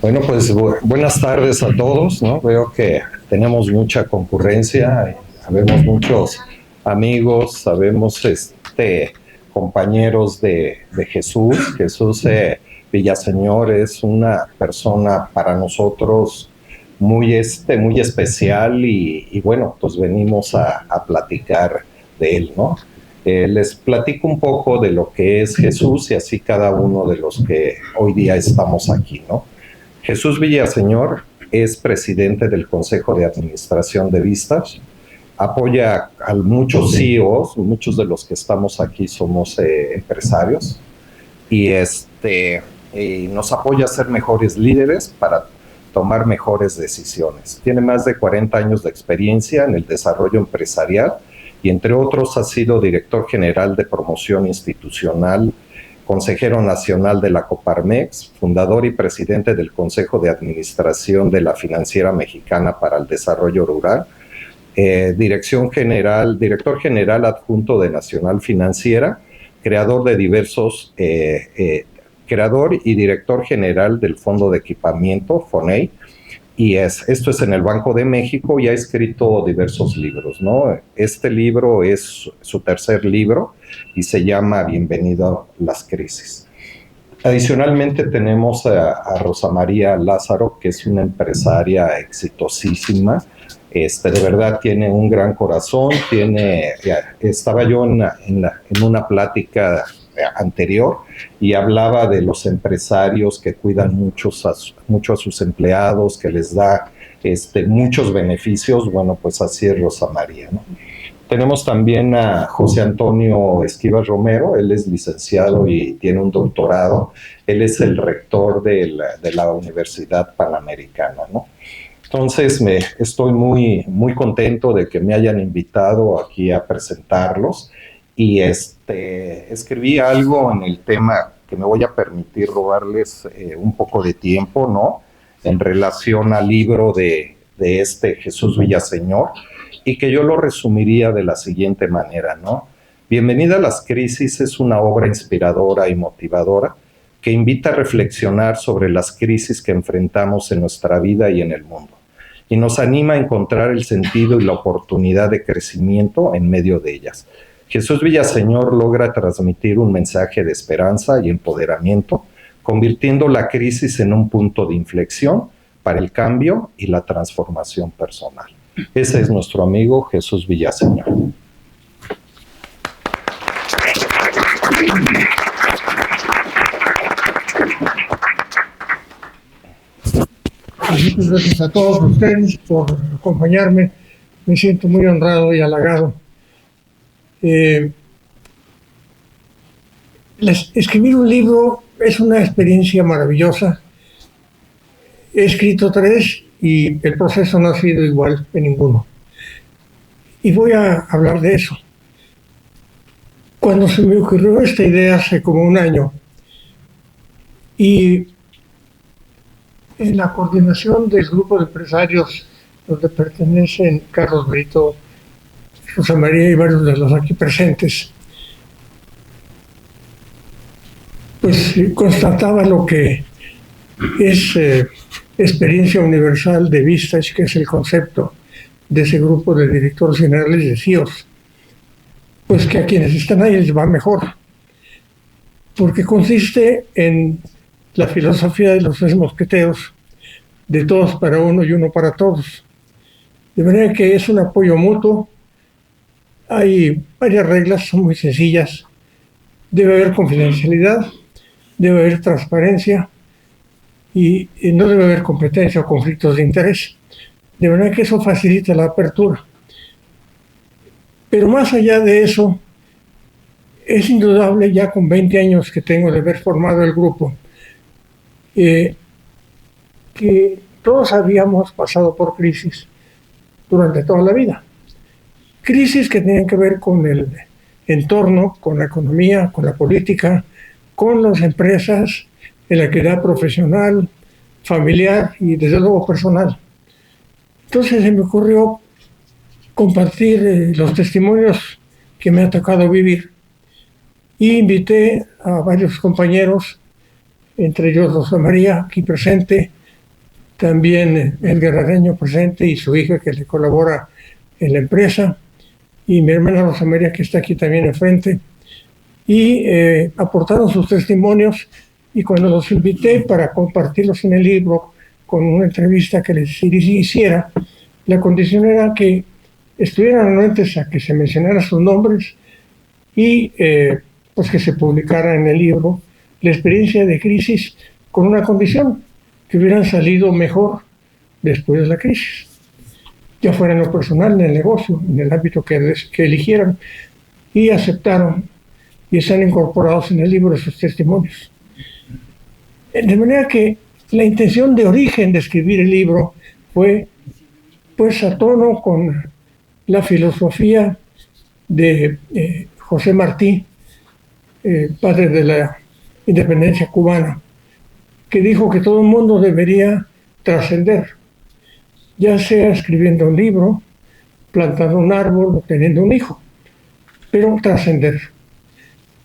Bueno, pues buenas tardes a todos, ¿no? Veo que tenemos mucha concurrencia, sabemos muchos amigos, sabemos compañeros de Jesús. Jesús Villaseñor es una persona para nosotros muy especial y bueno, pues venimos a platicar de él, ¿no? Les platico un poco de lo que es Jesús y así cada uno de los que hoy día estamos aquí, ¿no? Jesús Villaseñor es presidente del Consejo de Administración de Vistas, apoya a muchos CEOs, muchos de los que estamos aquí somos empresarios, y nos apoya a ser mejores líderes para tomar mejores decisiones. Tiene más de 40 años de experiencia en el desarrollo empresarial y entre otros ha sido director general de promoción institucional, consejero nacional de la Coparmex, fundador y presidente del Consejo de Administración de la Financiera Mexicana para el Desarrollo Rural, director general adjunto de Nacional Financiera, creador y director general del Fondo de Equipamiento, FONEI, y esto es en el Banco de México y ha escrito diversos libros, ¿no? Este libro es su tercer libro y se llama Bienvenido a las crisis. Adicionalmente tenemos a Rosa María Lázaro, que es una empresaria exitosísima, de verdad tiene un gran corazón, estaba yo en una plática anterior y hablaba de los empresarios que cuidan mucho a sus empleados, que les da muchos beneficios. Bueno, pues así es Rosa María, ¿no? Tenemos también a José Antonio Esquivas Romero, él es licenciado y tiene un doctorado, él es el rector de la Universidad Panamericana, ¿no? Entonces estoy muy contento de que me hayan invitado aquí a presentarlos y escribí algo en el tema que me voy a permitir robarles un poco de tiempo, ¿no? En relación al libro de Jesús Villaseñor, y que yo lo resumiría de la siguiente manera, ¿no? Bienvenida a las crisis es una obra inspiradora y motivadora que invita a reflexionar sobre las crisis que enfrentamos en nuestra vida y en el mundo, y nos anima a encontrar el sentido y la oportunidad de crecimiento en medio de ellas. Jesús Villaseñor logra transmitir un mensaje de esperanza y empoderamiento, convirtiendo la crisis en un punto de inflexión para el cambio y la transformación personal. Ese es nuestro amigo Jesús Villaseñor. Muchas gracias a todos ustedes por acompañarme. Me siento muy honrado y halagado. Escribir un libro es una experiencia maravillosa. He escrito 3 y el proceso no ha sido igual en ninguno. Y voy a hablar de eso. Cuando se me ocurrió esta idea hace como un año, y en la coordinación del grupo de empresarios donde pertenecen Carlos Brito, Rosa María y varios de los aquí presentes, pues constataba lo que es experiencia universal de vistas, que es el concepto de ese grupo de directores generales de CEOs, pues que a quienes están ahí les va mejor, porque consiste en la filosofía de los 3 mosqueteros, de todos para uno y uno para todos. De manera que es un apoyo mutuo. Hay varias reglas, son muy sencillas. Debe haber confidencialidad, debe haber transparencia y no debe haber competencia o conflictos de interés. De manera que eso facilita la apertura. Pero más allá de eso, es indudable, ya con 20 años que tengo de haber formado el grupo, que todos habíamos pasado por crisis durante toda la vida. Crisis que tenían que ver con el entorno, con la economía, con la política, con las empresas, en la actividad profesional, familiar y desde luego personal. Entonces se me ocurrió compartir los testimonios que me ha tocado vivir y invité a varios compañeros, entre ellos Rosa María, aquí presente, también Edgar Arreño presente y su hija que le colabora en la empresa, y mi hermana Rosa María que está aquí también enfrente, y aportaron sus testimonios, y cuando los invité para compartirlos en el libro con una entrevista que les hiciera, la condición era que estuvieran anuentes a que se mencionaran sus nombres y pues que se publicara en el libro la experiencia de crisis, con una condición: que hubieran salido mejor después de la crisis, ya fuera en lo personal, en el negocio, en el ámbito que eligieran, y aceptaron y están incorporados en el libro sus testimonios. De manera que la intención de origen de escribir el libro fue pues a tono con la filosofía de José Martí, padre de la independencia cubana, que dijo que todo el mundo debería trascender, ya sea escribiendo un libro, plantando un árbol o teniendo un hijo, pero trascender,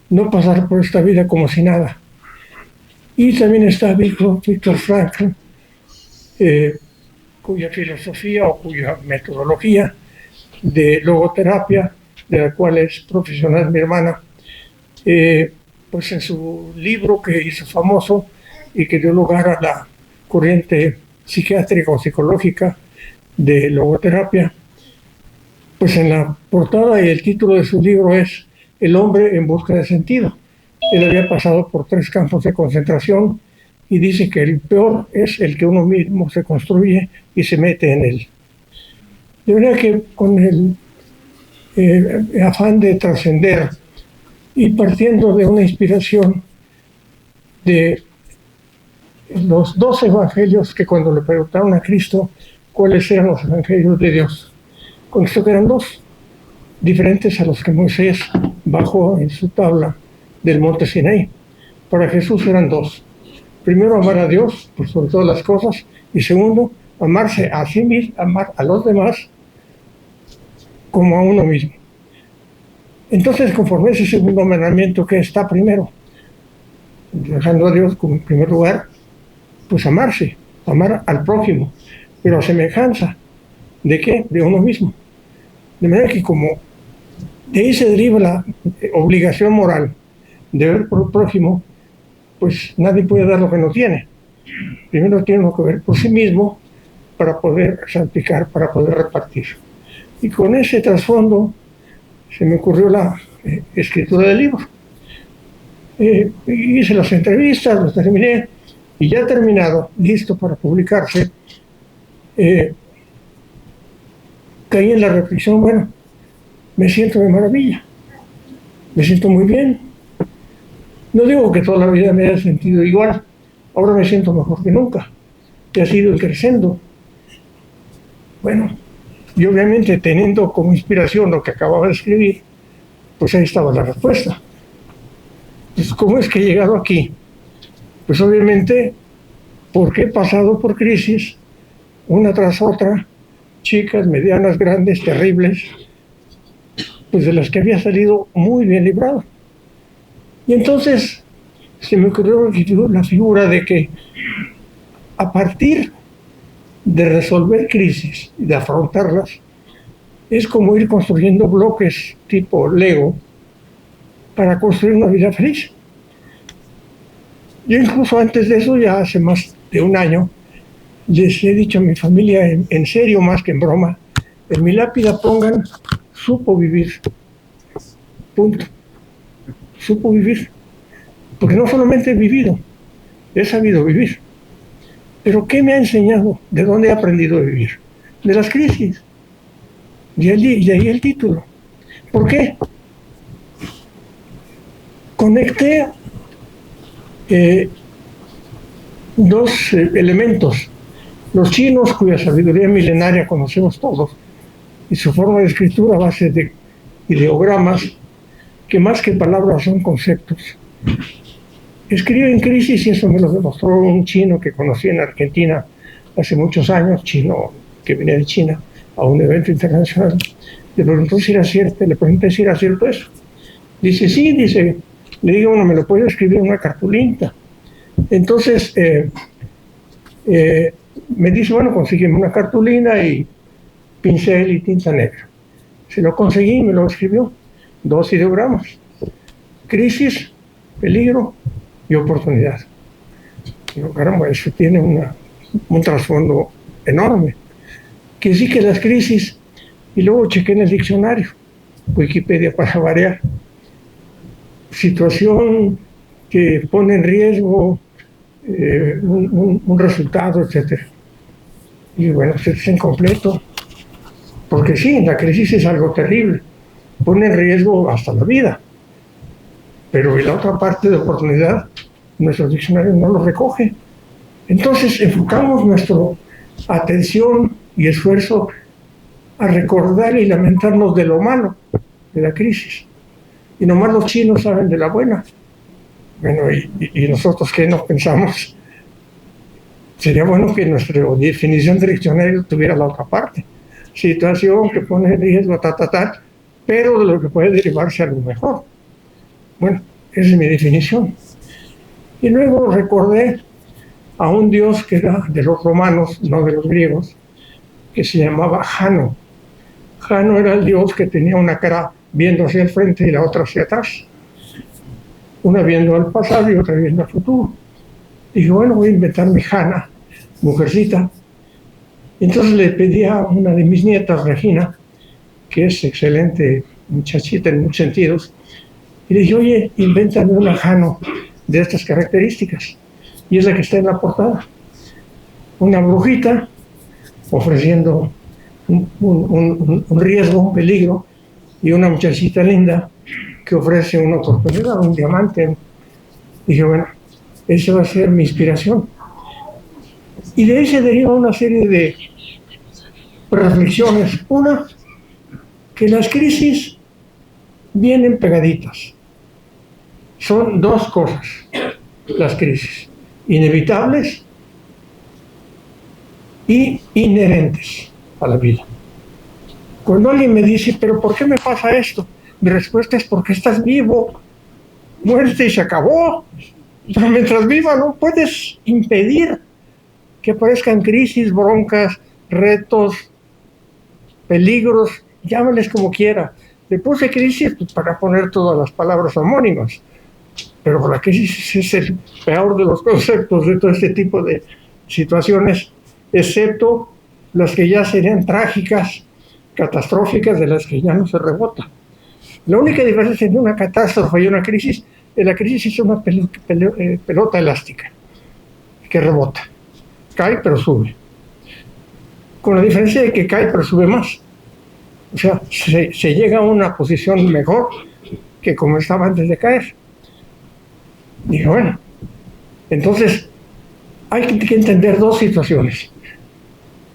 no pasar por esta vida como si nada. Y también está Víctor Frankl, cuya filosofía o cuya metodología de logoterapia, de la cual es profesional mi hermana, pues en su libro que hizo famoso y que dio lugar a la corriente psiquiátrica o psicológica de logoterapia, pues en la portada y el título de su libro es El hombre en busca de sentido. Él había pasado por 3 campos de concentración y dice que el peor es el que uno mismo se construye y se mete en él. De manera que con el afán de trascender y partiendo de una inspiración de los 2 evangelios, que cuando le preguntaron a Cristo cuáles eran los evangelios de Dios, contestó que eran 2, diferentes a los que Moisés bajó en su tabla del monte Sinaí. Para Jesús eran 2. Primero, amar a Dios por sobre todas las cosas, y segundo, amarse a sí mismo, amar a los demás como a uno mismo. Entonces, conforme ese segundo mandamiento, que está primero, dejando a Dios como en primer lugar, pues amarse, amar al prójimo, pero a semejanza ¿de qué? De uno mismo. De manera que como de ahí se deriva la obligación moral de ver por el prójimo, pues nadie puede dar lo que no tiene. Primero tiene uno que ver por sí mismo para poder salpicar, para poder repartir. Y con ese trasfondo se me ocurrió la escritura del libro. Hice las entrevistas, los terminé, y ya terminado, listo para publicarse, caí en la reflexión: bueno, me siento de maravilla, me siento muy bien. No digo que toda la vida me haya sentido igual, ahora me siento mejor que nunca, que ha sido el crescendo. Bueno, y obviamente teniendo como inspiración lo que acababa de escribir, pues ahí estaba la respuesta. Pues, ¿cómo es que he llegado aquí? Pues obviamente porque he pasado por crisis, una tras otra, chicas, medianas, grandes, terribles, pues de las que había salido muy bien librado. Y entonces se me ocurrió la figura de que a partir de resolver crisis y de afrontarlas, es como ir construyendo bloques tipo Lego para construir una vida feliz. Yo incluso antes de eso, ya hace más de un año, les he dicho a mi familia, en serio más que en broma, en mi lápida pongan: supo vivir. Punto. Supo vivir. Porque no solamente he vivido, he sabido vivir. Pero ¿qué me ha enseñado? ¿De dónde he aprendido a vivir? De las crisis. Y ahí el título. ¿Por qué? Conecté 2 elementos. Los chinos, cuya sabiduría milenaria conocemos todos, y su forma de escritura a base de ideogramas, que más que palabras son conceptos. Escribo en crisis, y eso me lo demostró un chino que conocí en Argentina hace muchos años, chino que venía de China a un evento internacional. Le pregunté si era cierto eso. Dice, sí, dice, le digo, bueno, me lo puede escribir en una cartulina. Entonces, me dice, bueno, consígueme una cartulina y pincel y tinta negra. Se lo conseguí y me lo escribió. 2 ideogramas. Crisis, peligro y oportunidad. Digo, caramba, eso tiene un trasfondo enorme. Que sí que las crisis, y luego chequé en el diccionario, Wikipedia para variar, situación que pone en riesgo un resultado, etc. Y bueno, es incompleto, porque sí, la crisis es algo terrible, pone en riesgo hasta la vida, pero la otra parte de oportunidad, nuestro diccionario no lo recoge. Entonces enfocamos nuestra atención y esfuerzo a recordar y lamentarnos de lo malo, de la crisis. Y nomás los chinos saben de la buena. Bueno, y nosotros que no pensamos, sería bueno que nuestra definición de diccionario tuviera la otra parte. Situación que pone en riesgo, pero de lo que puede derivarse a lo mejor. Bueno, esa es mi definición. Y luego recordé a un dios que era de los romanos, no de los griegos, que se llamaba Jano. Jano era el dios que tenía una cara viendo hacia el frente y la otra hacia atrás. Una viendo al pasado y otra viendo al futuro. Dije, bueno, voy a inventarme Jana, mujercita. Entonces le pedí a una de mis nietas, Regina, que es excelente muchachita en muchos sentidos, y le dije, oye, invéntame una Jano de estas características. Y es la que está en la portada. Una brujita ofreciendo un riesgo, un peligro, y una muchachita linda que ofrece una oportunidad, un diamante. Dije, bueno, esa va a ser mi inspiración. Y de ahí se deriva una serie de reflexiones. Una, que las crisis vienen pegaditas. Son 2 cosas, las crisis: inevitables y inherentes a la vida. Cuando alguien me dice, pero ¿por qué me pasa esto? Mi respuesta es porque estás vivo, muerte y se acabó. Pero mientras viva no puedes impedir que aparezcan crisis, broncas, retos, peligros, llámales como quiera. Le puse crisis para poner todas las palabras homónimas, pero la crisis es el peor de los conceptos de todo este tipo de situaciones, excepto las que ya serían trágicas, catastróficas, de las que ya no se rebota. La única diferencia entre una catástrofe y una crisis, la crisis es una pelota elástica que rebota, cae pero sube, con la diferencia de que cae pero sube más. O sea, se llega a una posición mejor que como estaba antes de caer. Dije, bueno, entonces hay que entender 2 situaciones.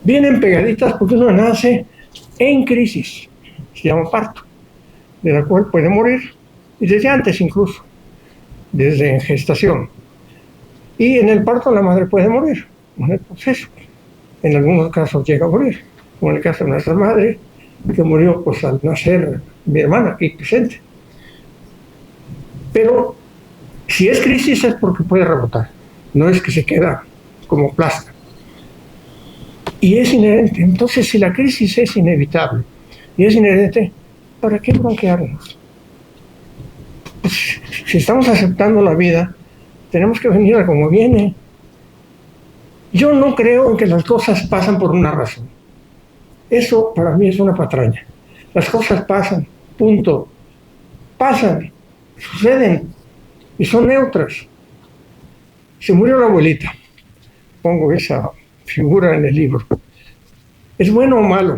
Vienen pegaditas porque uno nace en crisis, se llama parto, de la cual puede morir, y desde antes incluso, desde en gestación. Y en el parto la madre puede morir, en el proceso. En algunos casos llega a morir, como en el caso de nuestra madre, que murió pues al nacer mi hermana aquí presente. Pero si es crisis es porque puede rebotar, no es que se queda como plasta. Y es inherente. Entonces, si la crisis es inevitable y es inherente, ¿para qué bronquearnos? Pues, si estamos aceptando la vida, tenemos que venir a como viene. Yo no creo en que las cosas pasan por una razón. Eso para mí es una patraña. Las cosas pasan, punto. Pasan, suceden y son neutras. Se murió la abuelita. Pongo esa figura en el libro. ¿Es bueno o malo?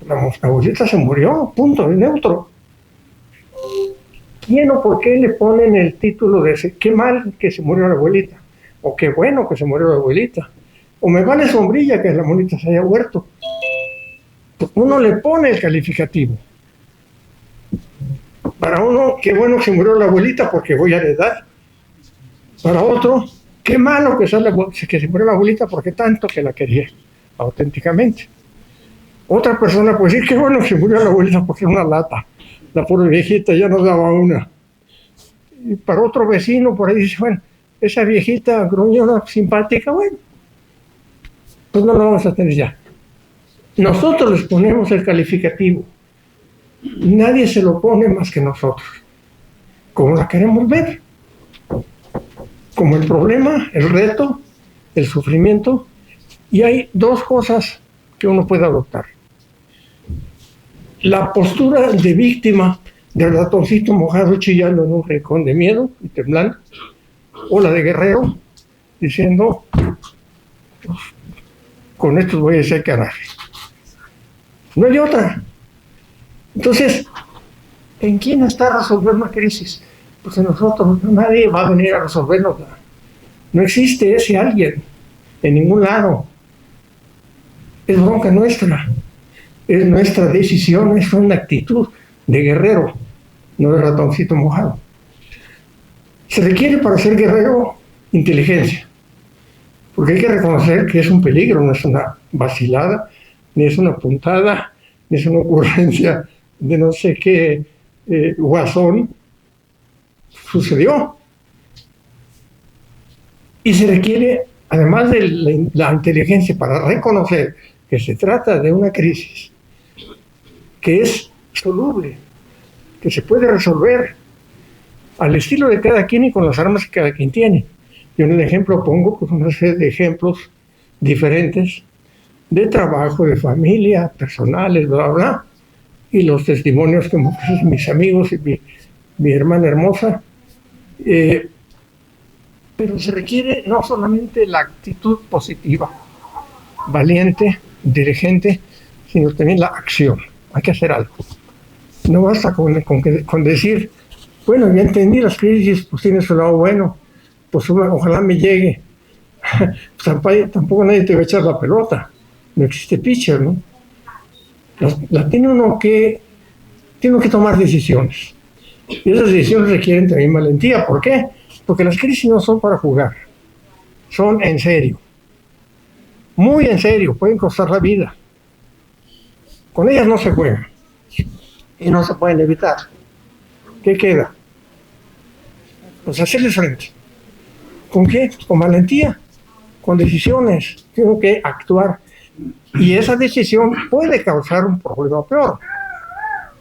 La abuelita se murió, punto, es neutro. ¿Quién o por qué le ponen el título de ese? Qué mal que se murió la abuelita, o qué bueno que se murió la abuelita, o me vale sombrilla que la abuelita se haya muerto. Uno le pone el calificativo. Para uno, qué bueno que se murió la abuelita porque voy a heredar. Para otro, qué malo que se murió la abuelita porque tanto que la quería, auténticamente. Otra persona puede decir, qué bueno que se murió la abuelita porque era una lata. La pobre viejita ya nos daba una. Y para otro vecino por ahí dice, bueno, esa viejita gruñona simpática, bueno, pues no lo vamos a tener ya. Nosotros les ponemos el calificativo. Nadie se lo pone más que nosotros. Como la queremos ver. Como el problema, el reto, el sufrimiento. Y hay dos cosas que uno puede adoptar. La postura de víctima del ratoncito mojado chillando en un rincón de miedo y temblando. O la de guerrero diciendo, pues, con esto voy a hacer carajo. No hay otra. Entonces, ¿en quién está resolver una crisis? Pues en nosotros. Nadie va a venir a resolvernosla. No existe ese alguien en ningún lado. Es bronca nuestra. Es nuestra decisión, es una actitud de guerrero, no de ratoncito mojado. Se requiere para ser guerrero inteligencia, porque hay que reconocer que es un peligro, no es una vacilada, ni es una puntada, ni es una ocurrencia de no sé qué guasón. Sucedió. Y se requiere, además de la inteligencia para reconocer que se trata de una crisis que es soluble, que se puede resolver al estilo de cada quien y con las armas que cada quien tiene. Yo en el ejemplo pongo pues, una serie de ejemplos diferentes de trabajo, de familia, personales, bla, bla, bla, y los testimonios que mis amigos y mi hermana hermosa. Pero se requiere no solamente la actitud positiva, valiente, inteligente, sino también la acción. Hay que hacer algo. No basta con decir, bueno, ya entendí las crisis, pues tiene su lado bueno, pues ojalá me llegue. Tampoco nadie te va a echar la pelota. No existe pitcher, ¿no? Tiene uno que tomar decisiones. Y esas decisiones requieren también valentía. ¿Por qué? Porque las crisis no son para jugar. Son en serio. Muy en serio. Pueden costar la vida. Con ellas no se juega. Y no se pueden evitar. ¿Qué queda? Pues hacerles frente. ¿Con qué? Con valentía. Con decisiones. Tengo que actuar. Y esa decisión puede causar un problema peor.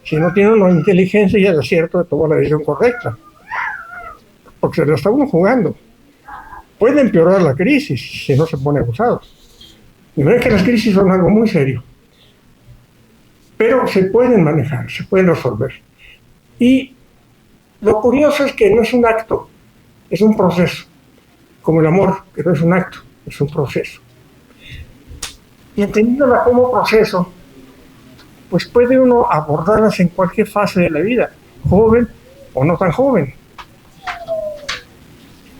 Si no tiene una inteligencia y el acierto de tomar la decisión correcta. Porque se lo está uno jugando. Puede empeorar la crisis si no se pone abusado. De manera que las crisis son algo muy serio. Pero se pueden manejar, se pueden resolver. Y lo curioso es que no es un acto, es un proceso. Como el amor, que no es un acto, es un proceso. Y entendiéndola como proceso, pues puede uno abordarlas en cualquier fase de la vida, joven o no tan joven.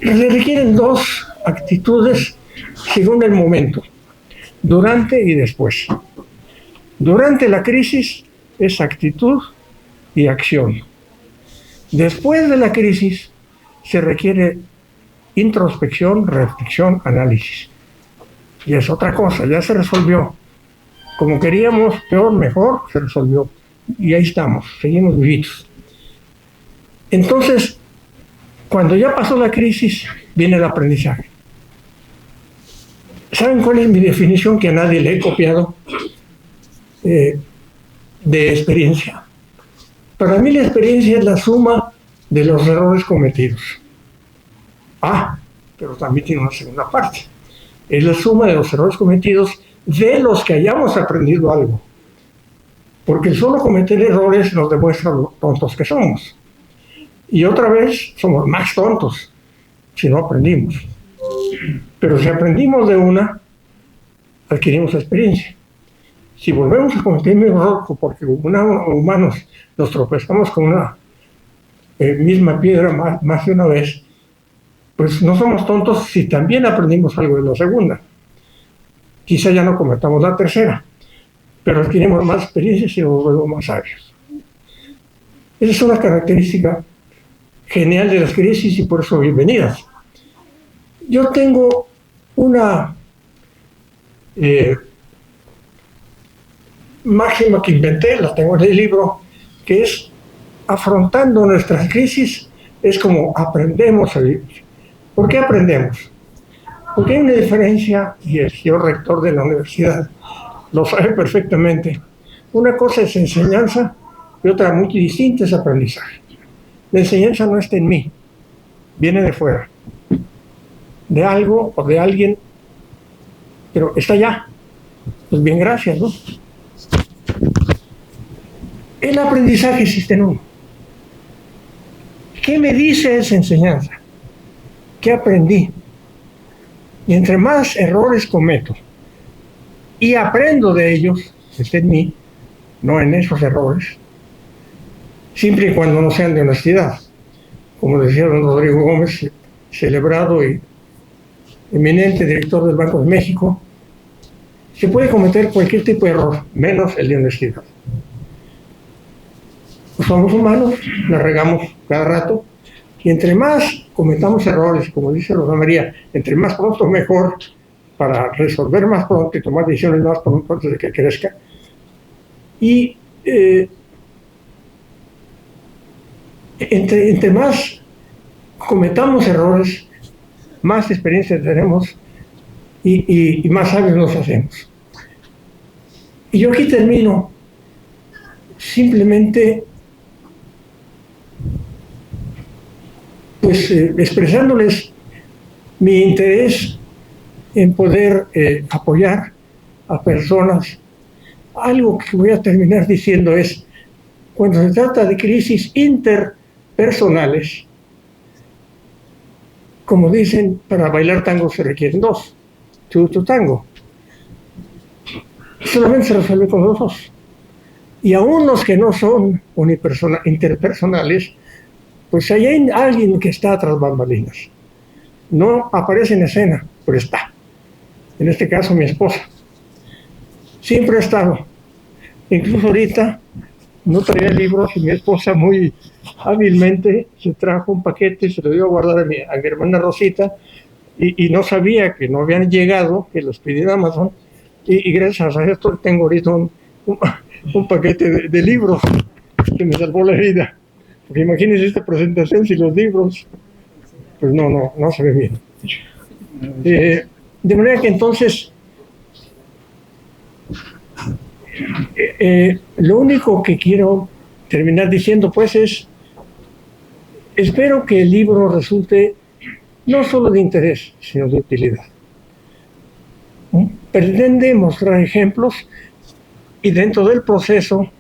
Se requieren dos actitudes según el momento, durante y después. Durante la crisis es actitud y acción. Después de la crisis se requiere introspección, reflexión, análisis. Y es otra cosa, ya se resolvió. Como queríamos, peor, mejor, se resolvió. Y ahí estamos, seguimos vivitos. Entonces, cuando ya pasó la crisis, viene el aprendizaje. ¿Saben cuál es mi definición que a nadie le he copiado? De experiencia. Para mí la experiencia es la suma de los errores cometidos. Pero también tiene una segunda parte. Es la suma de los errores cometidos de los que hayamos aprendido algo. Porque el solo cometer errores nos demuestra lo tontos que somos. Y otra vez somos más tontos si no aprendimos. Pero si aprendimos de una, adquirimos experiencia. Si volvemos a cometer el error, porque humanos nos tropezamos con una misma piedra más de una vez, pues no somos tontos si también aprendimos algo de la segunda. Quizá ya no cometamos la tercera, pero adquirimos más experiencias y nos volvemos más sabios. Esa es una característica genial de las crisis y por eso bienvenidas. Yo tengo una máxima que inventé, la tengo en el libro, que es afrontando nuestras crisis, es como aprendemos a vivir. ¿Por qué aprendemos? Porque hay una diferencia, y el señor rector de la universidad lo sabe perfectamente. Una cosa es enseñanza y otra muy distinta es aprendizaje. La enseñanza no está en mí, viene de fuera, de algo o de alguien, pero está allá. Pues bien, gracias, ¿no? El aprendizaje existe en uno. ¿Qué me dice esa enseñanza? ¿Qué aprendí? Y entre más errores cometo y aprendo de ellos, está en mí, no en esos errores, siempre y cuando no sean de honestidad. Como decía don Rodrigo Gómez, celebrado y eminente director del Banco de México, se puede cometer cualquier tipo de error, menos el de honestidad. Pues somos humanos, la regamos cada rato, y entre más cometamos errores, como dice Rosa María, entre más pronto mejor, para resolver más pronto y tomar decisiones más pronto antes de que crezca. Y entre más cometamos errores, más experiencia tenemos y más sabios nos hacemos. Y yo aquí termino simplemente pues expresándoles mi interés en poder apoyar a personas. Algo que voy a terminar diciendo es, cuando se trata de crisis interpersonales, como dicen, para bailar tango se requieren dos, tu tango. Solamente se resuelve con los dos. Y aún los que no son interpersonales, pues ahí hay alguien que está tras bambalinas. No aparece en escena, pero está. En este caso, mi esposa. Siempre ha estado. Incluso ahorita no traía libros y mi esposa muy hábilmente se trajo un paquete y se lo dio a guardar a mi hermana Rosita y no sabía que no habían llegado, que los pedí en Amazon y gracias a esto tengo ahorita un paquete de libros que me salvó la vida. Porque imagínense esta presentación sin los libros, pues no se ve bien. De manera que entonces lo único que quiero terminar diciendo pues es, espero que el libro resulte no solo de interés, sino de utilidad. Pretende mostrar ejemplos y dentro del proceso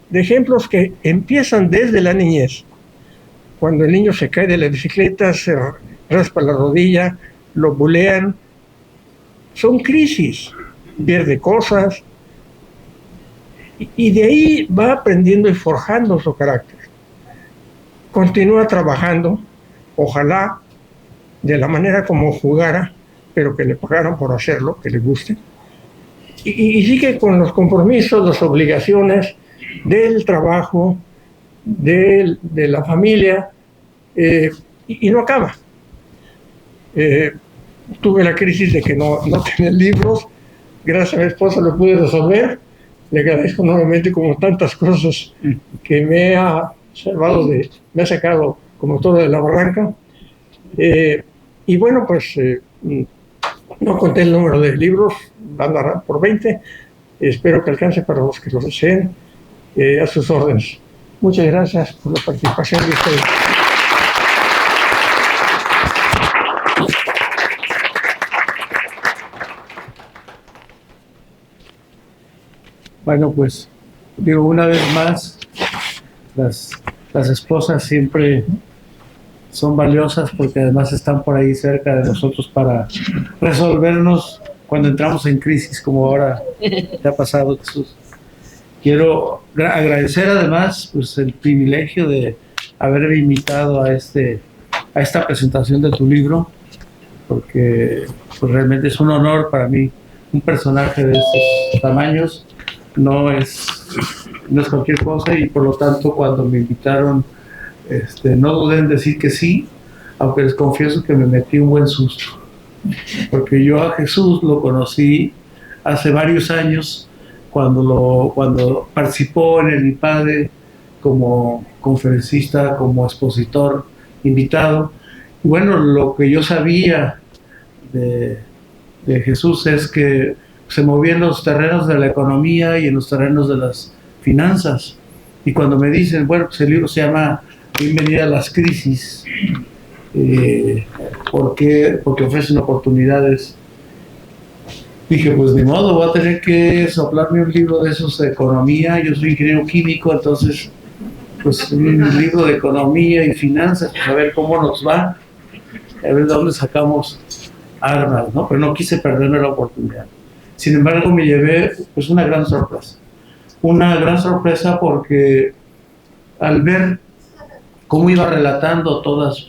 de ejemplos que empiezan desde la niñez, cuando el niño se cae de la bicicleta, se raspa la rodilla, lo bulean, son crisis, pierde cosas, y de ahí va aprendiendo y forjando su carácter. Continúa trabajando, ojalá de la manera como jugara, pero que le pagaran por hacerlo, que le guste, y sigue con los compromisos, las obligaciones del trabajo, de la familia, y no acaba. Tuve la crisis de que no tenía libros, gracias a mi esposa lo pude resolver, le agradezco nuevamente como tantas cosas que me ha salvado, me ha sacado como todo de la barranca, y bueno pues no conté el número de libros, andará por 20, espero que alcance para los que lo deseen, a sus órdenes. Muchas gracias por la participación de ustedes. Bueno, pues digo una vez más, las esposas siempre son valiosas porque además están por ahí cerca de nosotros para resolvernos cuando entramos en crisis, como ahora te ha pasado, Jesús. Quiero agradecer además pues, el privilegio de haberme invitado a esta presentación de tu libro, porque pues, realmente es un honor para mí. Un personaje de estos tamaños no es cualquier cosa, y por lo tanto cuando me invitaron no duden en decir que sí, aunque les confieso que me metí un buen susto, porque yo a Jesús lo conocí hace varios años cuando participó en el IPADE como conferencista, como expositor invitado. Bueno, lo que yo sabía de Jesús es que se movía en los terrenos de la economía y en los terrenos de las finanzas. Y cuando me dicen, bueno, pues el libro se llama Bienvenida a las crisis, porque ofrecen oportunidades, dije, pues ni modo, voy a tener que soplarme un libro de esos de economía. Yo soy ingeniero químico, entonces pues un libro de economía y finanzas, pues a ver cómo nos va, a ver de dónde sacamos armas, ¿no? Pero no quise perderme la oportunidad. Sin embargo, me llevé pues una gran sorpresa porque al ver cómo iba relatando todas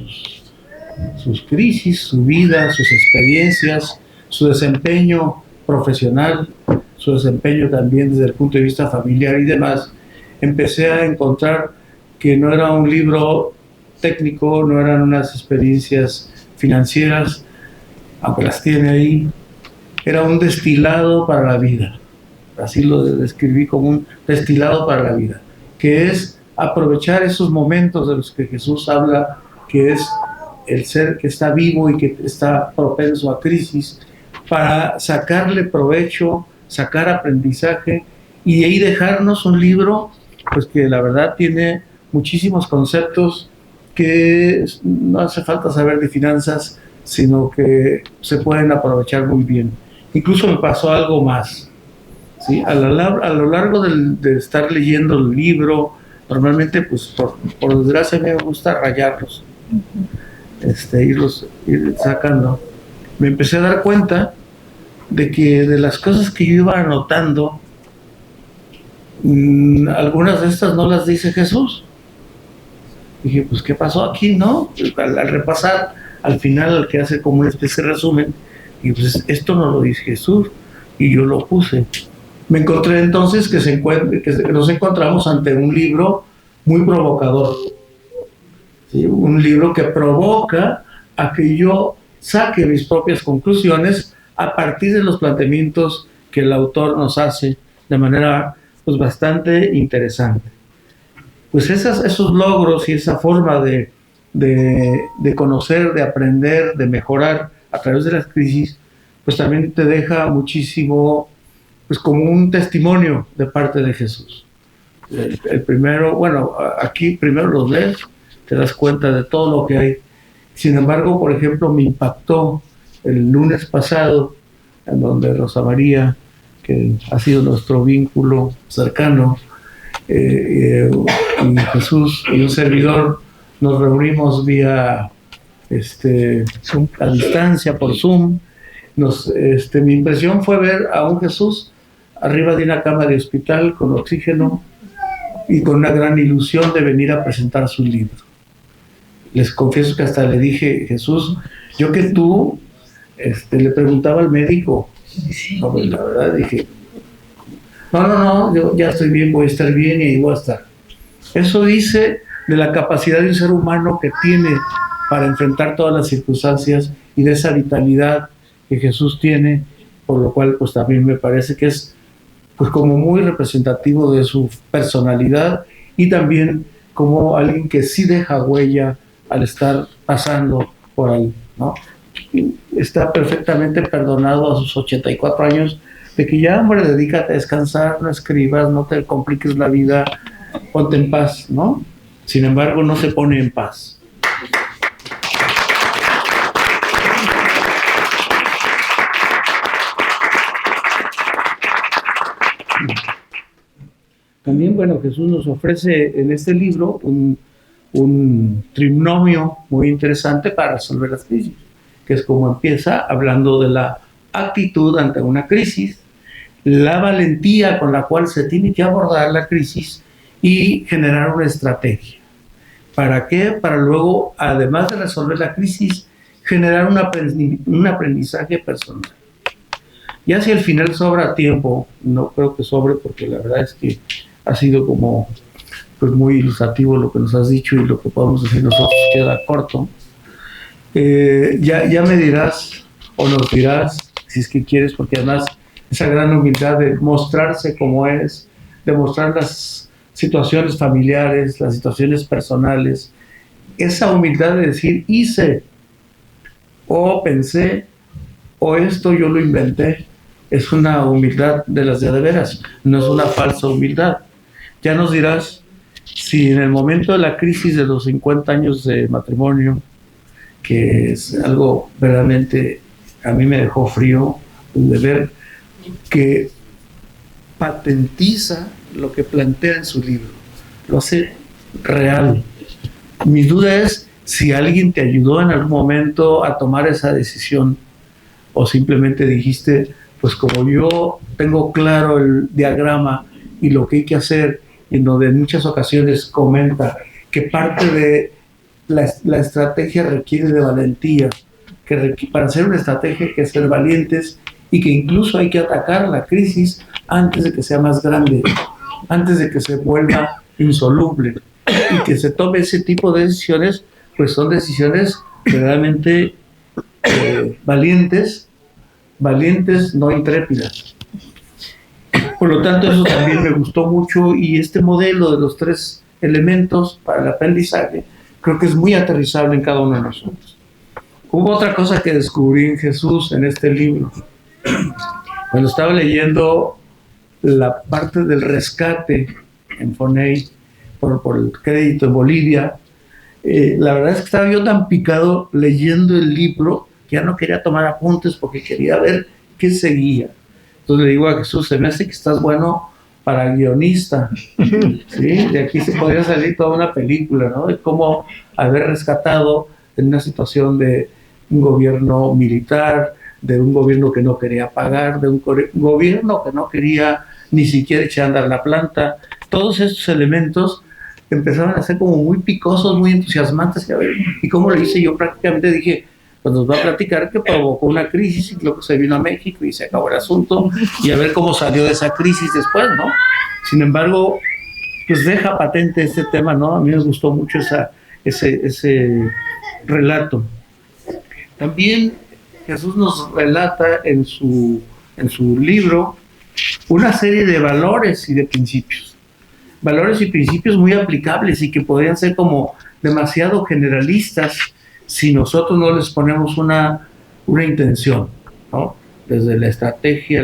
sus crisis, su vida, sus experiencias, su desempeño profesional, su desempeño también desde el punto de vista familiar y demás, empecé a encontrar que no era un libro técnico, no eran unas experiencias financieras, aunque las tiene ahí, era un destilado para la vida. Así lo describí como un destilado para la vida, que es aprovechar esos momentos de los que Jesús habla, que es el ser que está vivo y que está propenso a crisis, para sacarle provecho, sacar aprendizaje y de ahí dejarnos un libro pues que la verdad tiene muchísimos conceptos que no hace falta saber de finanzas, sino que se pueden aprovechar muy bien. Incluso me pasó algo más, ¿sí? A lo largo de estar leyendo el libro, normalmente pues por desgracia me gusta rayarlos, ir sacando. Me empecé a dar cuenta de que de las cosas que yo iba anotando, algunas de estas no las dice Jesús. Dije, pues ¿qué pasó aquí, no? Al repasar, al final, al que hace como una especie de resumen, y pues esto no lo dice Jesús, y yo lo puse. Me encontré entonces que nos encontramos ante un libro muy provocador, ¿sí? Un libro que provoca a que yo saque mis propias conclusiones a partir de los planteamientos que el autor nos hace de manera pues bastante interesante. Pues esos logros y esa forma de conocer, de aprender, de mejorar a través de las crisis, pues también te deja muchísimo, pues como un testimonio de parte de Jesús. El primero, bueno, aquí primero los lees, te das cuenta de todo lo que hay. Sin embargo, por ejemplo, me impactó el lunes pasado, en donde Rosa María, que ha sido nuestro vínculo cercano, y Jesús y un servidor nos reunimos vía a distancia por Zoom. Mi impresión fue ver a un Jesús arriba de una cama de hospital con oxígeno y con una gran ilusión de venir a presentar su libro. Les confieso que hasta le dije, Jesús, yo que tú, le preguntaba al médico, no, pues la verdad dije, no, yo ya estoy bien, voy a estar bien y ahí voy a estar. Eso dice de la capacidad de un ser humano que tiene para enfrentar todas las circunstancias y de esa vitalidad que Jesús tiene, por lo cual pues también me parece que es pues como muy representativo de su personalidad y también como alguien que sí deja huella al estar pasando por ahí, ¿no? Está perfectamente perdonado a sus 84 años de que ya, hombre, dedícate a descansar, no escribas, no te compliques la vida, ponte en paz, ¿no? Sin embargo, no se pone en paz. También, bueno, Jesús nos ofrece en este libro un trinomio muy interesante para resolver las crisis, que es como empieza hablando de la actitud ante una crisis, la valentía con la cual se tiene que abordar la crisis y generar una estrategia. ¿Para qué? Para luego, además de resolver la crisis, generar un aprendizaje personal. Ya si al final sobra tiempo, no creo que sobre, porque la verdad es que ha sido como pues muy ilustrativo lo que nos has dicho y lo que podemos decir nosotros queda corto. Ya me dirás o nos dirás si es que quieres, porque además esa gran humildad de mostrarse como es, de mostrar las situaciones familiares, las situaciones personales, esa humildad de decir hice o pensé o esto yo lo inventé. Es una humildad de las de veras, no es una falsa humildad. Ya nos dirás si en el momento de la crisis de los 50 años de matrimonio, que es algo verdaderamente a mí me dejó frío, de ver que patentiza lo que plantea en su libro, lo hace real. Mi duda es si alguien te ayudó en algún momento a tomar esa decisión, o simplemente dijiste, pues como yo tengo claro el diagrama y lo que hay que hacer, en donde en muchas ocasiones comenta que parte de la estrategia requiere de valentía, que para hacer una estrategia hay que ser valientes, y que incluso hay que atacar la crisis antes de que sea más grande, antes de que se vuelva insoluble, y que se tome ese tipo de decisiones, pues son decisiones verdaderamente valientes, no intrépidas. Por lo tanto, eso también me gustó mucho, y este modelo de los 3 elementos para el aprendizaje creo que es muy aterrizable en cada uno de nosotros. Hubo otra cosa que descubrí en Jesús en este libro. Cuando estaba leyendo la parte del rescate en Foney por el crédito en Bolivia, la verdad es que estaba yo tan picado leyendo el libro que ya no quería tomar apuntes porque quería ver qué seguía. Entonces le digo a Jesús, se me hace que estás bueno para guionista, ¿sí? De aquí se podría salir toda una película, ¿no? De cómo haber rescatado en una situación de un gobierno militar, de un gobierno que no quería pagar, de un gobierno que no quería ni siquiera echar a andar la planta. Todos estos elementos empezaban a ser como muy picosos, muy entusiasmantes. Y como le hice, yo prácticamente dije, pues nos va a platicar que provocó una crisis y luego se vino a México y se acabó el asunto, y a ver cómo salió de esa crisis después, ¿no? Sin embargo, pues deja patente este tema, ¿no? A mí me gustó mucho ese relato. También Jesús nos relata en su libro una serie de valores y de principios. Valores y principios muy aplicables y que podrían ser como demasiado generalistas si nosotros no les ponemos una intención, ¿no? Desde la estrategia,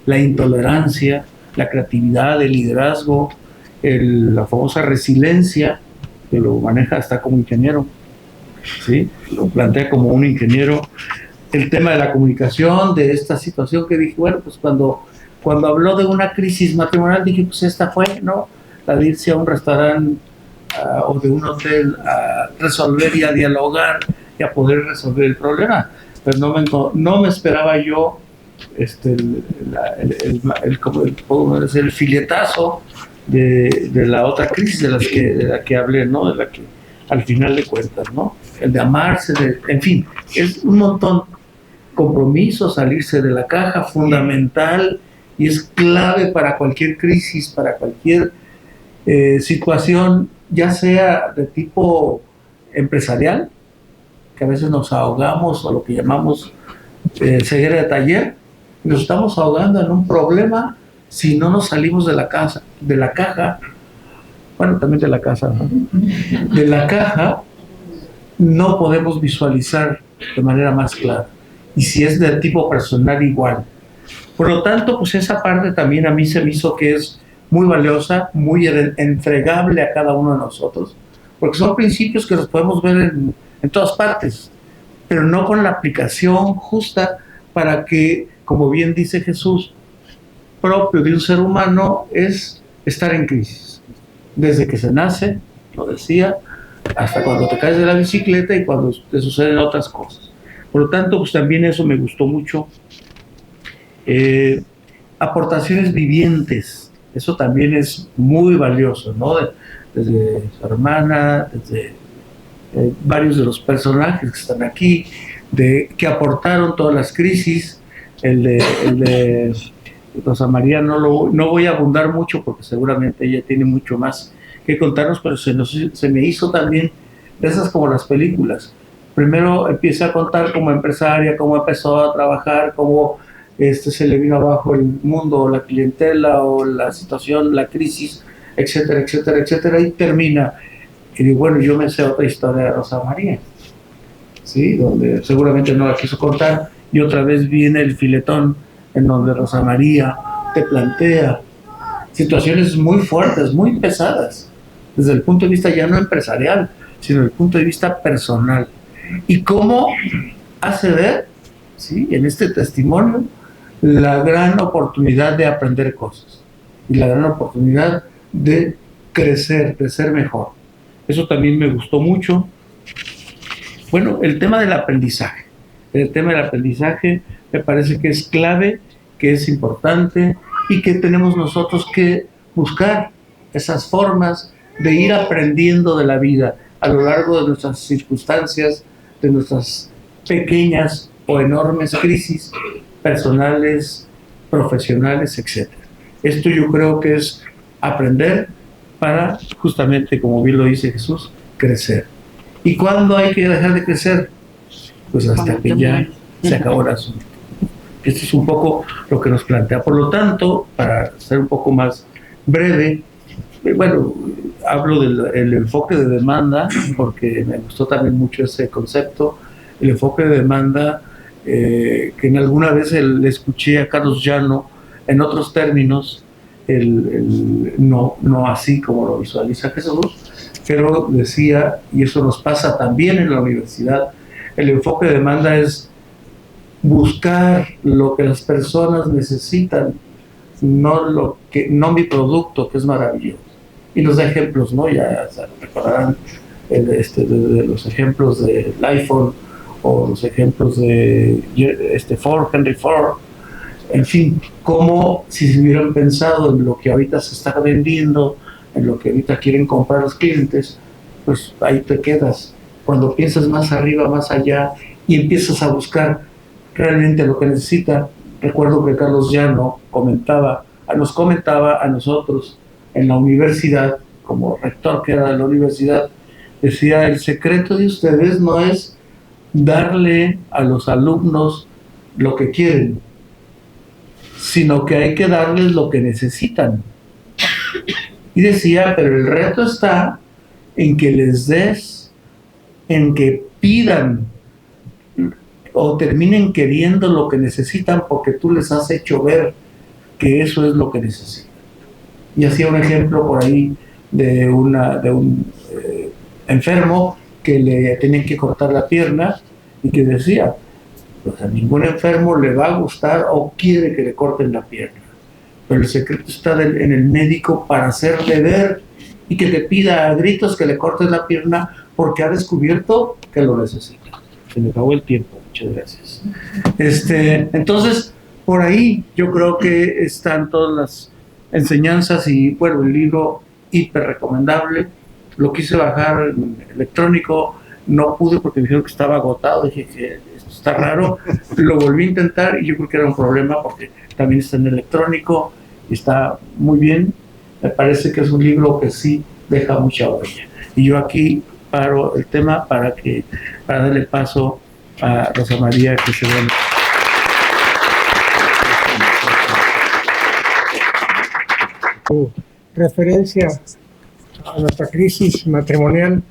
la intolerancia, la creatividad, el liderazgo, la famosa resiliencia, que lo maneja hasta como ingeniero, ¿sí? Lo plantea como un ingeniero. El tema de la comunicación, de esta situación que dije, bueno, pues cuando habló de una crisis matrimonial, dije, pues esta fue, ¿no? La de irse a un restaurante o de un hotel a resolver y a dialogar y a poder resolver el problema. Pero no me esperaba yo el filetazo de la otra crisis de la que hablé, ¿no? De la que al final de cuentas, ¿no? El de amarse, en fin, es un montón. Compromiso, salirse de la caja, fundamental, y es clave para cualquier crisis, para cualquier situación, ya sea de tipo empresarial, que a veces nos ahogamos, o lo que llamamos ceguera de taller, nos estamos ahogando en un problema si no nos salimos de la caja, bueno, también de la casa, ¿no? De la caja no podemos visualizar de manera más clara, y si es de tipo personal igual. Por lo tanto, pues esa parte también a mí se me hizo que es muy valiosa, muy entregable a cada uno de nosotros, porque son principios que los podemos ver en todas partes, pero no con la aplicación justa para que, como bien dice Jesús, propio de un ser humano es estar en crisis. Desde que se nace, lo decía, hasta cuando te caes de la bicicleta y cuando te suceden otras cosas. Por lo tanto, pues también eso me gustó mucho. Aportaciones vivientes, eso también es muy valioso, ¿no? Desde su hermana, desde varios de los personajes que están aquí, que aportaron todas las crisis. El de Rosa María no voy a abundar mucho porque seguramente ella tiene mucho más que contarnos, pero se me hizo también de esas como las películas. Primero empieza a contar como empresaria, cómo empezó a trabajar, cómo se le vino abajo el mundo, la clientela o la situación, la crisis, etcétera, etcétera, etcétera, y termina. Y digo, bueno, yo me sé otra historia de Rosa María, ¿sí? Donde seguramente no la quiso contar, y otra vez viene el filetón en donde Rosa María te plantea situaciones muy fuertes, muy pesadas, desde el punto de vista ya no empresarial, sino desde el punto de vista personal. Y cómo hace ver, ¿sí?, en este testimonio, la gran oportunidad de aprender cosas y la gran oportunidad de crecer, de ser mejor. Eso también me gustó mucho. Bueno, el tema del aprendizaje. El tema del aprendizaje me parece que es clave, que es importante y que tenemos nosotros que buscar esas formas de ir aprendiendo de la vida a lo largo de nuestras circunstancias, de nuestras pequeñas o enormes crisis personales, profesionales, etc. Esto yo creo que es aprender para, justamente como bien lo dice Jesús, crecer. ¿Y cuándo hay que dejar de crecer? Pues hasta que ya se acabó el asunto. Esto es un poco lo que nos plantea. Por lo tanto, para ser un poco más breve, bueno, hablo del enfoque de demanda, porque me gustó también mucho ese concepto, el enfoque de demanda, que en alguna vez le escuché a Carlos Llano en otros términos, no así como lo visualiza Jesús, pero decía, y eso nos pasa también en la universidad, el enfoque de demanda es buscar lo que las personas necesitan, no mi producto, que es maravilloso. Y nos da ejemplos, ¿no? Ya se recordarán de los ejemplos del iPhone o los ejemplos de Henry Ford. En fin, como si se hubieran pensado en lo que ahorita se está vendiendo, en lo que ahorita quieren comprar los clientes, pues ahí te quedas. Cuando piensas más arriba, más allá, y empiezas a buscar realmente lo que necesita. Recuerdo que Carlos Llano nos comentaba a nosotros en la universidad, como rector que era de la universidad, decía, el secreto de ustedes no es darle a los alumnos lo que quieren, sino que hay que darles lo que necesitan. Y decía, pero el reto está en que les des, en que pidan o terminen queriendo lo que necesitan porque tú les has hecho ver que eso es lo que necesitan. Y hacía un ejemplo por ahí de un enfermo que le tenían que cortar la pierna y que decía, pues a ningún enfermo le va a gustar o quiere que le corten la pierna, pero el secreto está en el médico para hacerle ver y que te pida a gritos que le cortes la pierna porque ha descubierto que lo necesita. Se me acabó el tiempo, muchas gracias. Entonces, por ahí yo creo que están todas las enseñanzas y, bueno, el libro hiper recomendable. Lo quise bajar en electrónico, no pude porque me dijeron que estaba agotado, dije que esto está raro, lo volví a intentar y yo creo que era un problema porque también está en electrónico y está muy bien. Me parece que es un libro que sí deja mucha huella. Y yo aquí paro el tema para darle paso a Rosa María, que se ve. Referencia a nuestra crisis matrimonial,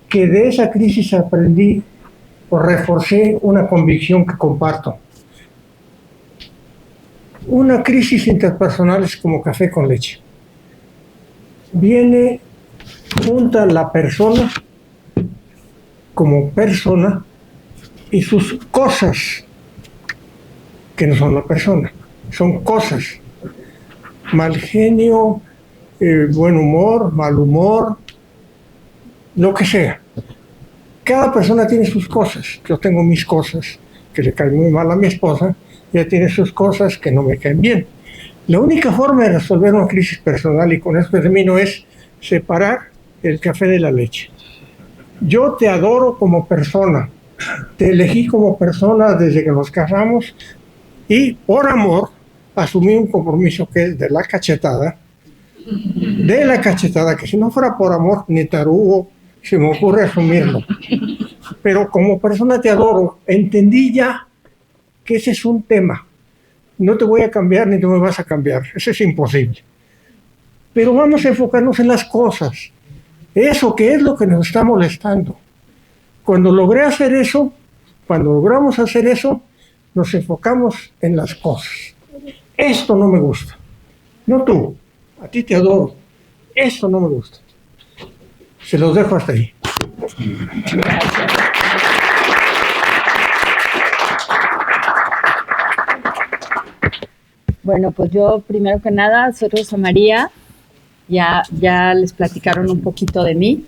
que de esa crisis aprendí o reforcé una convicción que comparto. Una crisis interpersonal es como café con leche. Viene junta la persona como persona y sus cosas, que no son la persona, son cosas. Mal genio, buen humor, mal humor, lo que sea. Cada persona tiene sus cosas. Yo tengo mis cosas que le caen muy mal a mi esposa, ella tiene sus cosas que no me caen bien. La única forma de resolver una crisis personal, y con esto termino, es separar el café de la leche. Yo te adoro como persona, te elegí como persona desde que nos casamos y por amor asumí un compromiso que es de la cachetada, que si no fuera por amor ni tarugo se me ocurre asumirlo. Pero como persona te adoro, entendí ya que ese es un tema. No te voy a cambiar ni tú me vas a cambiar, eso es imposible. Pero vamos a enfocarnos en las cosas. Eso que es lo que nos está molestando. Cuando logramos hacer eso, nos enfocamos en las cosas. Esto no me gusta. No tú, a ti te adoro. Esto no me gusta. Se los dejo hasta ahí. Bueno, pues yo primero que nada soy Rosa María, ya les platicaron un poquito de mí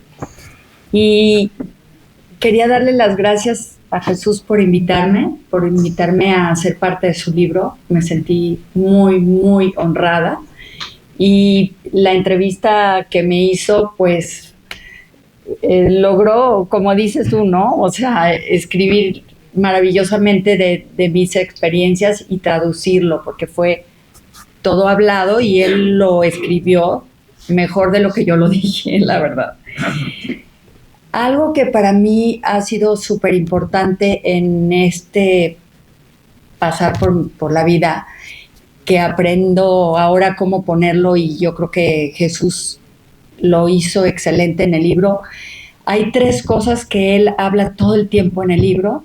y quería darle las gracias a Jesús por invitarme a ser parte de su libro. Me sentí muy, muy honrada y la entrevista que me hizo, pues logró, como dices tú, ¿no? O sea, escribir maravillosamente de mis experiencias y traducirlo, porque fue todo hablado y él lo escribió mejor de lo que yo lo dije, la verdad. Algo que para mí ha sido súper importante en este pasar por la vida, que aprendo ahora cómo ponerlo, y yo creo que Jesús lo hizo excelente en el libro. Hay 3 cosas que él habla todo el tiempo en el libro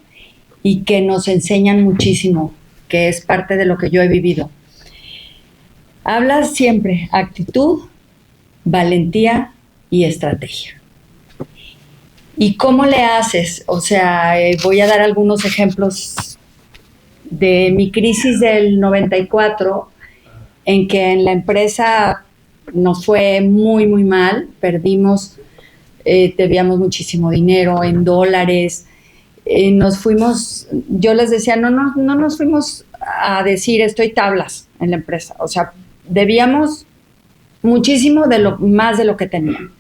y que nos enseñan muchísimo, que es parte de lo que yo he vivido. Habla siempre actitud, valentía y estrategia. ¿Y cómo le haces? O sea, voy a dar algunos ejemplos de mi crisis del 94, en que en la empresa nos fue muy, muy mal, perdimos, debíamos muchísimo dinero en dólares, nos fuimos, yo les decía, no nos fuimos a decir estoy tablas en la empresa, o sea, debíamos muchísimo más de lo que teníamos.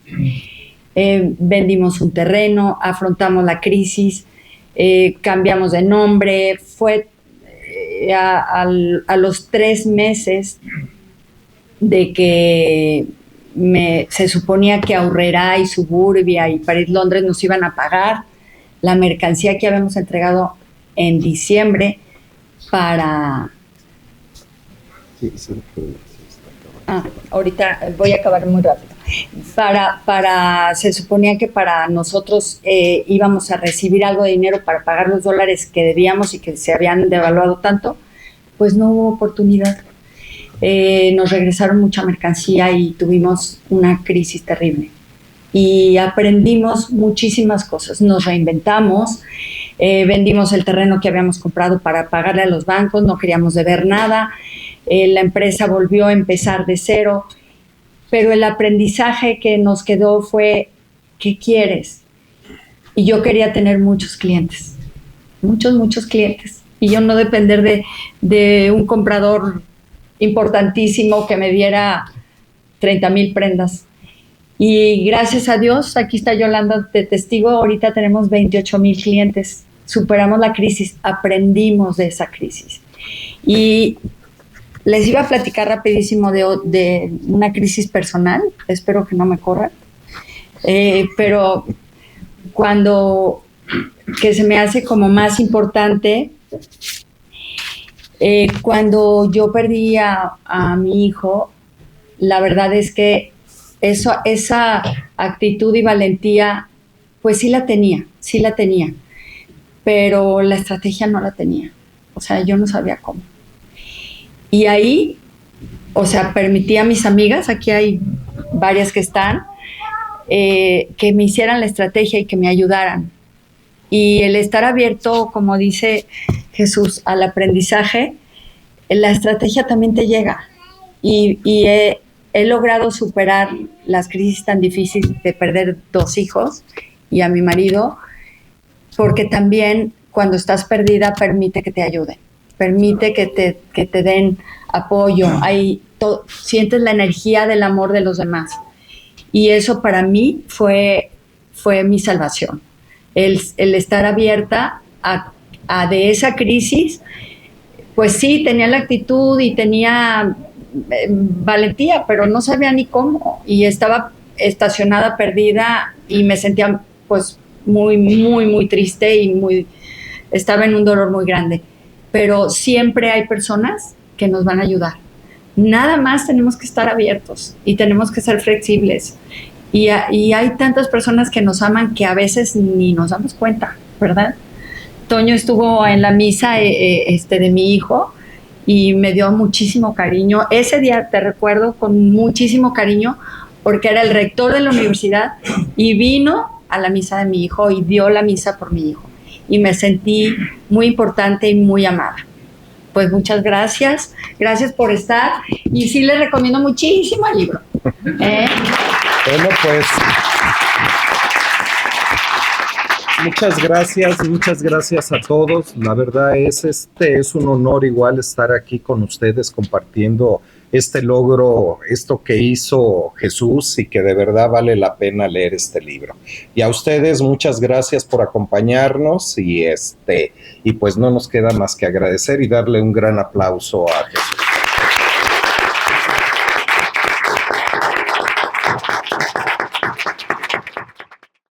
Vendimos un terreno, afrontamos la crisis, cambiamos de nombre, fue a los 3 meses de que se suponía que Aurrera y Suburbia y París Londres nos iban a pagar la mercancía que habíamos entregado en diciembre para... ahorita voy a acabar muy rápido. Se suponía que para nosotros íbamos a recibir algo de dinero para pagar los dólares que debíamos y que se habían devaluado tanto, pues no hubo oportunidad. Nos regresaron mucha mercancía y tuvimos una crisis terrible. Y aprendimos muchísimas cosas. Nos reinventamos, vendimos el terreno que habíamos comprado para pagarle a los bancos, no queríamos deber nada. La empresa volvió a empezar de cero, pero el aprendizaje que nos quedó fue, ¿qué quieres? Y yo quería tener muchos clientes, muchos clientes, y yo no depender de un comprador importantísimo que me diera 30,000 prendas. Y gracias a Dios, aquí está Yolanda de testigo, ahorita tenemos 28,000 clientes, superamos la crisis, aprendimos de esa crisis. Y les iba a platicar rapidísimo de una crisis personal, espero que no me corran, pero que se me hace como más importante, cuando yo perdí a mi hijo, la verdad es que esa actitud y valentía, pues sí la tenía, pero la estrategia no la tenía, o sea, yo no sabía cómo. Y ahí, o sea, permití a mis amigas, aquí hay varias que están, que me hicieran la estrategia y que me ayudaran. Y el estar abierto, como dice Jesús, al aprendizaje, la estrategia también te llega. Y he logrado superar las crisis tan difíciles de perder 2 hijos y a mi marido, porque también cuando estás perdida permite que te ayuden. Permite que te den apoyo, sientes la energía del amor de los demás. Y eso para mí fue mi salvación. El estar abierta a de esa crisis, pues sí, tenía la actitud y tenía valentía, pero no sabía ni cómo. Y estaba estacionada, perdida, y me sentía pues muy, muy, muy triste y estaba en un dolor muy grande. Pero siempre hay personas que nos van a ayudar. Nada más tenemos que estar abiertos y tenemos que ser flexibles. Y hay tantas personas que nos aman que a veces ni nos damos cuenta, ¿verdad? Toño estuvo en la misa de mi hijo y me dio muchísimo cariño. Ese día te recuerdo con muchísimo cariño porque era el rector de la universidad y vino a la misa de mi hijo y dio la misa por mi hijo. Y me sentí muy importante y muy amada. Pues muchas gracias. Gracias por estar. Y sí les recomiendo muchísimo el libro. Bueno, pues muchas gracias a todos. La verdad es un honor igual estar aquí con ustedes compartiendo este logro, esto que hizo Jesús y que de verdad vale la pena leer este libro. Y a ustedes muchas gracias por acompañarnos y pues no nos queda más que agradecer y darle un gran aplauso a Jesús.